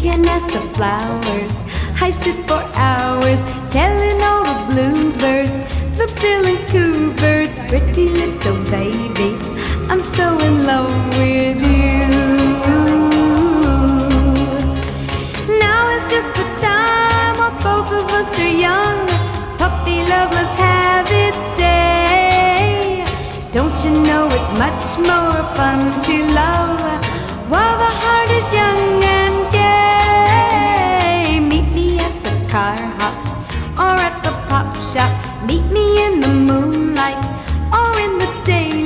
can ask the flowers. I sit for hours telling all the bluebirds, the bill and coo birds, pretty little baby, I'm so in love with you. Now is just the time while both of us are young. Puppy love must have its day. Don't you know it's much more fun to love while the heart is young and gay? Meet me at the car hop or at the pop shop. Meet me in the moonlight or in the daylight.